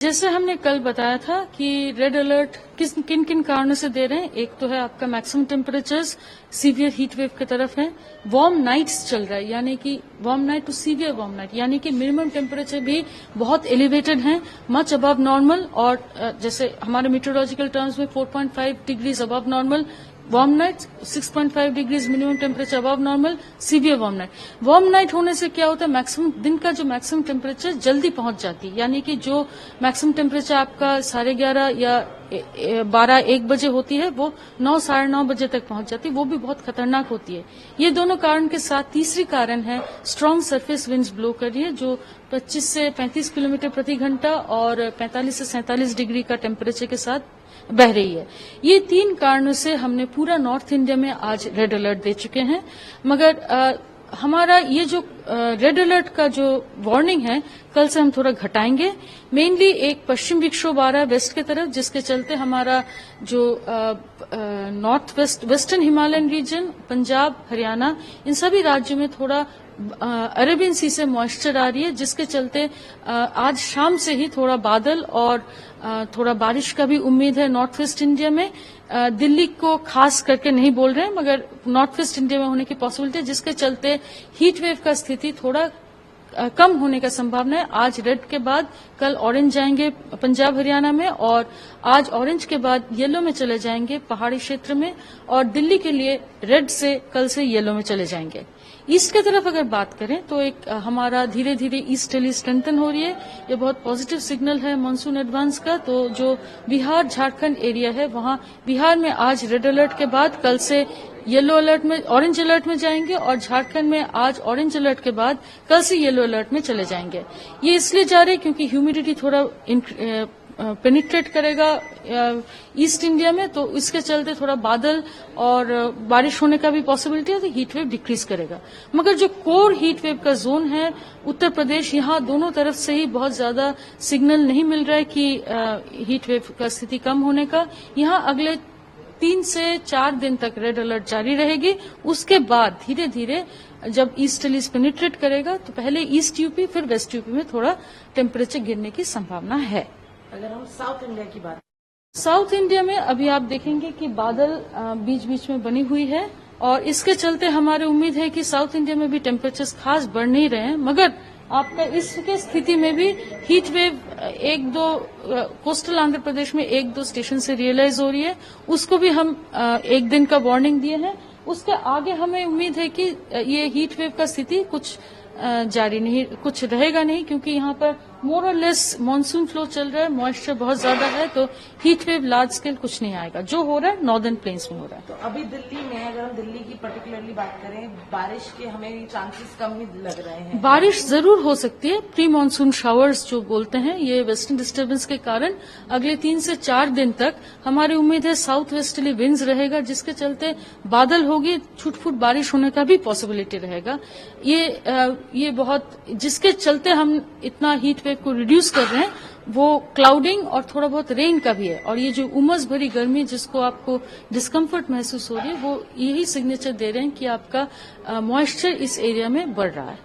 जैसे हमने कल बताया था कि रेड अलर्ट किन किन कारणों से दे रहे हैं। एक तो है आपका maximum temperatures severe heat wave की तरफ है, वार्म नाइट्स चल रहा है, यानी कि warm night to severe warm night, यानी कि मिनिमम टेम्परेचर भी बहुत एलिवेटेड है, मच अबव नॉर्मल। और जैसे हमारे मीटरोलॉजिकल टर्म्स में 4.5 degrees above normal warm night, 6.5 degrees minimum temperature above normal severe warm night. Warm night होने से क्या होता है, मैक्सिमम दिन का जो मैक्सिमम टेम्परेचर जल्दी पहुंच जाती है, यानी कि जो मैक्सिमम टेम्परेचर आपका 11:30 या 12-1 बजे होती है वो 9-9:30 बजे तक पहुंच जाती है, वो भी बहुत खतरनाक होती है। ये दोनों कारण के साथ तीसरी कारण है स्ट्रांग सरफेस विंड्स ब्लो कर रही है जो 25 से 35 किलोमीटर प्रति घंटा और 45 से 47 डिग्री का टेम्परेचर के साथ बह रही है। ये 3 कारणों से हमने पूरा नॉर्थ इंडिया में आज रेड अलर्ट दे चुके हैं। मगर हमारा ये जो रेड अलर्ट का जो वार्निंग है कल से हम थोड़ा घटाएंगे। मेनली एक पश्चिम विक्षोभ आ रहा है वेस्ट की तरफ, जिसके चलते हमारा जो north western Himalayan region, Punjab, Haryana, इन सभी राज्यों में थोड़ा अरेबियन सी से मॉइस्चर आ रही है, जिसके चलते आज शाम से ही थोड़ा बादल और थोड़ा बारिश का भी उम्मीद है नॉर्थ वेस्ट इंडिया में। दिल्ली को खास करके नहीं बोल रहे हैं, मगर नॉर्थ वेस्ट इंडिया में होने की पॉसिबिलिटी है, जिसके चलते हीट वेव का स्थिति थोड़ा कम होने का संभावना है। आज रेड के बाद कल ऑरेंज जाएंगे पंजाब हरियाणा में, और आज ऑरेंज के बाद येलो में चले जाएंगे पहाड़ी क्षेत्र में, और दिल्ली के लिए रेड से कल से येलो में चले जाएंगे। ईस्ट की तरफ अगर बात करें तो एक हमारा धीरे धीरे ईस्टर्ली स्ट्रेंथन हो रही है, ये बहुत पॉजिटिव सिग्नल है मानसून एडवांस का। तो जो बिहार झारखंड एरिया है वहां बिहार में आज रेड अलर्ट के बाद कल से येलो अलर्ट में, ऑरेंज अलर्ट में जाएंगे, और झारखंड में आज ऑरेंज अलर्ट के बाद कल से येलो अलर्ट में चले जाएंगे। ये इसलिए जा रहे हैं क्योंकि ह्यूमिडिटी थोड़ा पेनिट्रेट करेगा ईस्ट इंडिया में, तो इसके चलते थोड़ा बादल और बारिश होने का भी पॉसिबिलिटी है, तो हीट वेव डिक्रीज करेगा। मगर जो कोर हीट वेव का जोन है उत्तर प्रदेश, यहाँ दोनों तरफ से ही बहुत ज्यादा सिग्नल नहीं मिल रहा है कि हीट वेव का स्थिति कम होने का। यहाँ अगले 3 से 4 दिन तक रेड अलर्ट जारी रहेगी। उसके बाद धीरे धीरे जब ईस्टर्ली पेनिट्रेट करेगा तो पहले ईस्ट यूपी फिर वेस्ट यूपी में थोड़ा टेम्परेचर गिरने की संभावना है। अगर हम साउथ इंडिया की बात, साउथ इंडिया में अभी आप देखेंगे कि बादल बीच बीच में बनी हुई है, और इसके चलते हमारी उम्मीद है कि साउथ इंडिया में भी टेम्परेचर खास बढ़ नहीं रहे हैं। मगर आपका इसके स्थिति में भी heat wave 1-2 coastal Andhra Pradesh में 1-2 स्टेशन से रियलाइज हो रही है, उसको भी हम 1 दिन का वार्निंग दिए हैं। उसके आगे हमें उम्मीद है कि ये हीट वेव का स्थिति कुछ जारी नहीं, कुछ रहेगा नहीं, क्योंकि यहाँ पर मोर और लेस मानसून फ्लो चल रहा है, मॉइस्चर बहुत ज्यादा है, तो हीट वेव लार्ज स्केल कुछ नहीं आएगा। जो हो रहा है नॉर्दर्न प्लेन्स में हो रहा है। तो अभी दिल्ली में, अगर हम दिल्ली की पर्टिकुलरली बात करें, बारिश के हमें चांसेस कम ही लग रहे हैं। बारिश जरूर हो सकती है, प्री मानसून शावर्स जो बोलते हैं, ये वेस्टर्न डिस्टर्बेंस के कारण अगले 3 से 4 दिन तक हमारी उम्मीद है साउथ वेस्टर्ली विंड्स रहेगा, जिसके चलते बादल होगी, छुट-फुट बारिश होने का भी पॉसिबिलिटी रहेगा। ये बहुत, जिसके चलते हम इतना हीट वेव को रिड्यूस कर रहे हैं, वो क्लाउडिंग और थोड़ा बहुत रेन का भी है। और ये जो उमस भरी गर्मी जिसको आपको डिस्कम्फर्ट महसूस हो रही है, वो यही सिग्नेचर दे रहे हैं कि आपका मॉइस्चर इस एरिया में बढ़ रहा है।